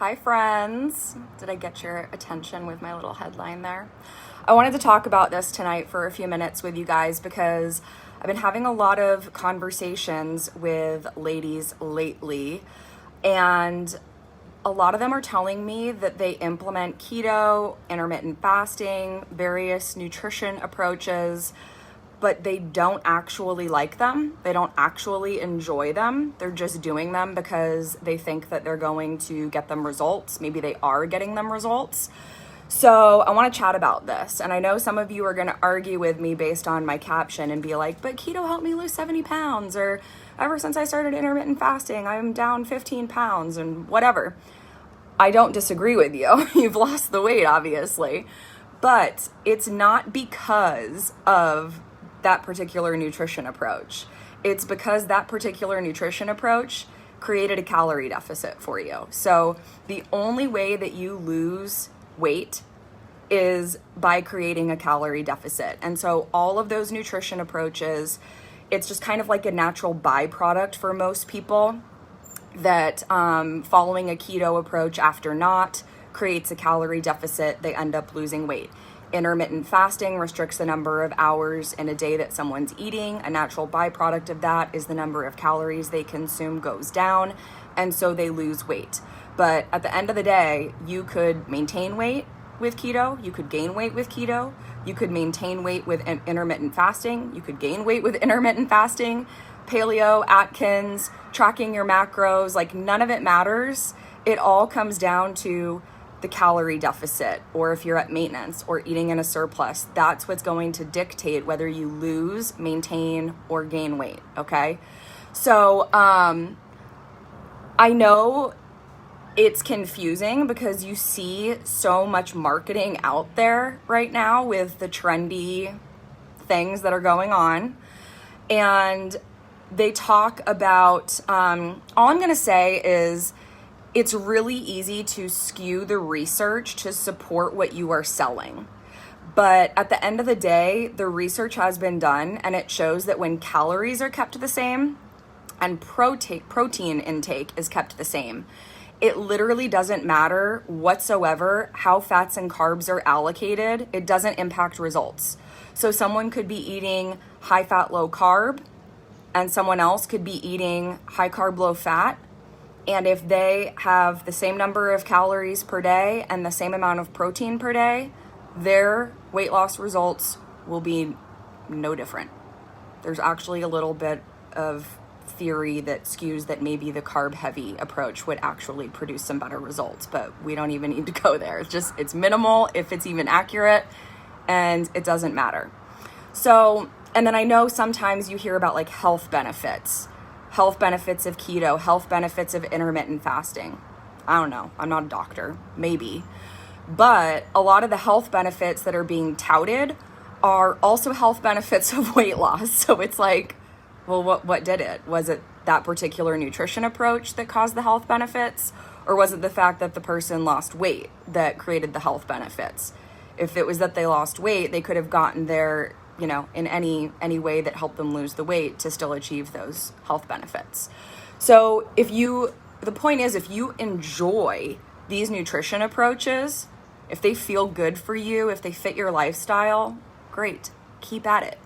Hi friends. Did I get your attention with my little headline there? I wanted to talk about this tonight for a few minutes with you guys because I've been having a lot of conversations with ladies lately, and a lot of them are telling me that they implement keto, intermittent fasting, various nutrition approaches, but they don't actually like them. They don't actually enjoy them. They're just doing them because they think that they're going to get them results. Maybe they are getting them results. So I want to chat about this. And I know some of you are going to argue with me based on my caption and be like, but keto helped me lose 70 pounds, or ever since I started intermittent fasting, I'm down 15 pounds and whatever. I don't disagree with you. You've lost the weight, obviously. But it's not because of that particular nutrition approach. It's because that particular nutrition approach created a calorie deficit for you. So the only way that you lose weight is by creating a calorie deficit. And so all of those nutrition approaches, it's just kind of like a natural byproduct for most people that following a keto approach after not creates a calorie deficit. They end up losing weight. Intermittent fasting restricts the number of hours in a day that someone's eating. A natural byproduct of that is the number of calories they consume goes down, and so they lose weight. But at the end of the day, you could maintain weight with keto, you could gain weight with keto, you could maintain weight with intermittent fasting, you could gain weight with intermittent fasting, paleo, Atkins, tracking your macros, like none of it matters. It all comes down to the calorie deficit, or if you're at maintenance or eating in a surplus. That's what's going to dictate whether you lose, maintain, or gain weight, okay? So I know it's confusing because you see so much marketing out there right now with the trendy things that are going on, and they talk about, all I'm gonna say is it's really easy to skew the research to support what you are selling. But at the end of the day, the research has been done, and it shows that when calories are kept the same and protein intake is kept the same, it literally doesn't matter whatsoever how fats and carbs are allocated. It doesn't impact results. So someone could be eating high fat, low carb, and someone else could be eating high carb, low fat. And if they have the same number of calories per day and the same amount of protein per day, their weight loss results will be no different. There's actually a little bit of theory that skews that maybe the carb heavy approach would actually produce some better results, but we don't even need to go there. It's minimal if it's even accurate, and it doesn't matter. So, and then I know sometimes you hear about like health benefits of keto, health benefits of intermittent fasting. I don't know. I'm not a doctor, maybe. But a lot of the health benefits that are being touted are also health benefits of weight loss. So it's like, well, what did it? Was it that particular nutrition approach that caused the health benefits? Or was it the fact that the person lost weight that created the health benefits? If it was that they lost weight, they could have gotten there, you know, in any way that helped them lose the weight to still achieve those health benefits. So the point is, if you enjoy these nutrition approaches, if they feel good for you, if they fit your lifestyle, great, keep at it.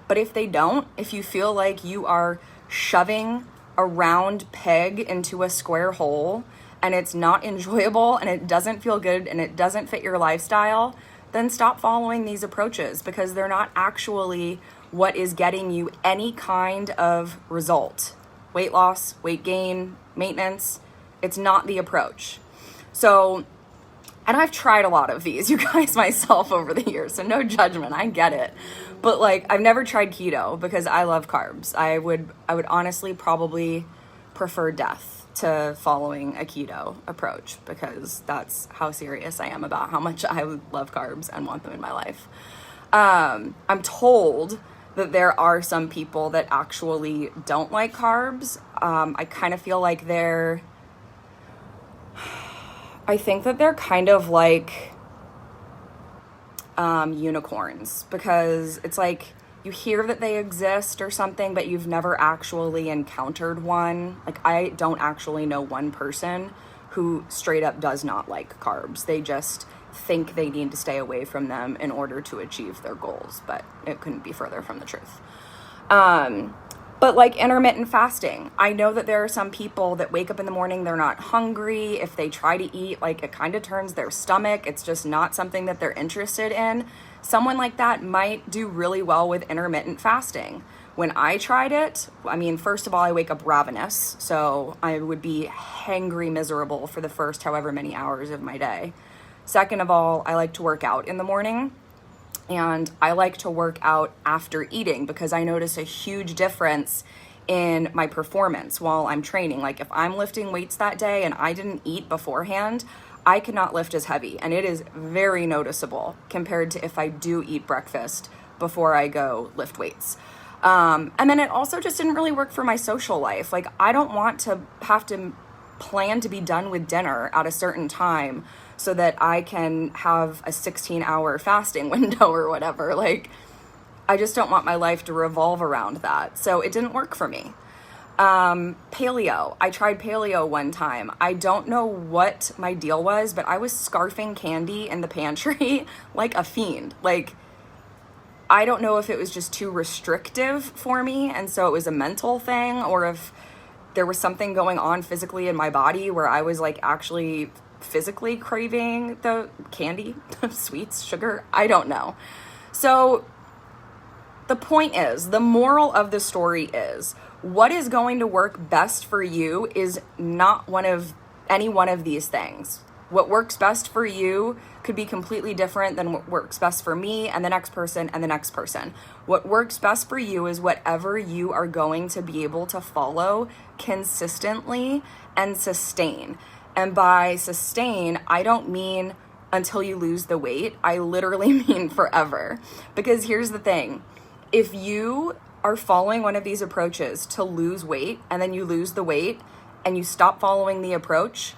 But if they don't, if you feel like you are shoving a round peg into a square hole and it's not enjoyable and it doesn't feel good and it doesn't fit your lifestyle, then stop following these approaches, because they're not actually what is getting you any kind of result. Weight loss, weight gain, maintenance, it's not the approach. So, and I've tried a lot of these, you guys, myself over the years, so no judgment, I get it. But like, I've never tried keto because I love carbs. I would honestly probably prefer death to following a keto approach, because that's how serious I am about how much I love carbs and want them in my life. I'm told that there are some people that actually don't like carbs. I kind of feel like I think that they're kind of like unicorns, because it's like you hear that they exist or something, but you've never actually encountered one. Like, I don't actually know one person who straight up does not like carbs. They just think they need to stay away from them in order to achieve their goals, but it couldn't be further from the truth. But like intermittent fasting, I know that there are some people that wake up in the morning, they're not hungry. If they try to eat, like it kind of turns their stomach. It's just not something that they're interested in. Someone like that might do really well with intermittent fasting. When I tried it, I mean, first of all, I wake up ravenous, so I would be hangry miserable for the first however many hours of my day. Second of all, I like to work out in the morning, and I like to work out after eating because I notice a huge difference in my performance while I'm training. Like if I'm lifting weights that day and I didn't eat beforehand, I cannot lift as heavy, and it is very noticeable compared to if I do eat breakfast before I go lift weights. And then it also just didn't really work for my social life. Like I don't want to have to plan to be done with dinner at a certain time so that I can have a 16-hour fasting window or whatever. Like I just don't want my life to revolve around that. So it didn't work for me. Paleo. I tried paleo one time. I don't know what my deal was, but I was scarfing candy in the pantry like a fiend. Like I don't know if it was just too restrictive for me and so it was a mental thing, or if there was something going on physically in my body where I was like actually physically craving the candy, sweets, sugar. I don't know. So the point is, the moral of the story is, what is going to work best for you is not any one of these things. What works best for you could be completely different than what works best for me and the next person and the next person. What works best for you is whatever you are going to be able to follow consistently and sustain. And by sustain, I don't mean until you lose the weight. I literally mean forever. Because here's the thing. If you are following one of these approaches to lose weight and then you lose the weight and you stop following the approach,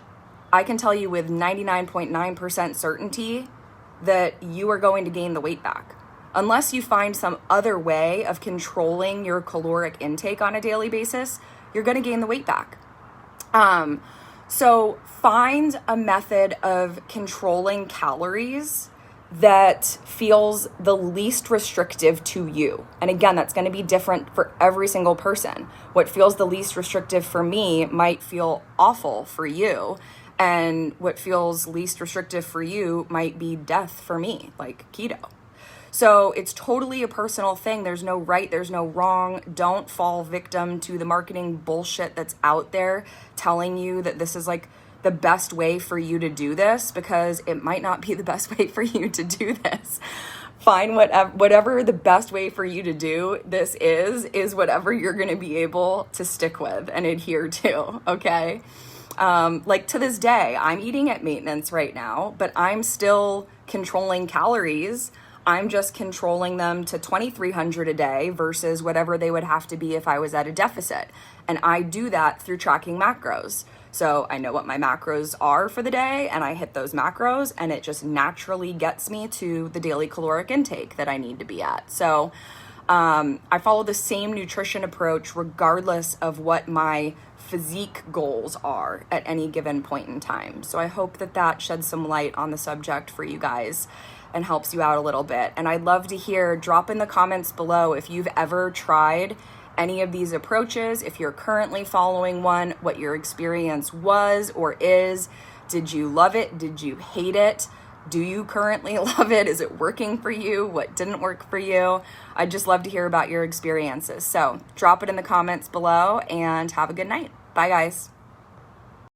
I can tell you with 99.9% certainty that you are going to gain the weight back. Unless you find some other way of controlling your caloric intake on a daily basis, you're going to gain the weight back. So find a method of controlling calories that feels the least restrictive to you. And again, that's going to be different for every single person. What feels the least restrictive for me might feel awful for you. And what feels least restrictive for you might be death for me, like keto. So it's totally a personal thing. There's no right, there's no wrong. Don't fall victim to the marketing bullshit that's out there telling you that this is like the best way for you to do this, because it might not be the best way for you to do this. Find whatever the best way for you to do this is whatever you're going to be able to stick with and adhere to, okay? Like to this day, I'm eating at maintenance right now, but I'm still controlling calories. I'm just controlling them to 2,300 a day versus whatever they would have to be if I was at a deficit. And I do that through tracking macros. So I know what my macros are for the day and I hit those macros and it just naturally gets me to the daily caloric intake that I need to be at. So I follow the same nutrition approach regardless of what my physique goals are at any given point in time. So I hope that sheds some light on the subject for you guys and helps you out a little bit. And I'd love to hear, drop in the comments below if you've ever tried any of these approaches, if you're currently following one, what your experience was or is. Did you love it? Did you hate it? Do you currently love it? Is it working for you? What didn't work for you? I'd just love to hear about your experiences. So drop it in the comments below and have a good night. Bye, guys.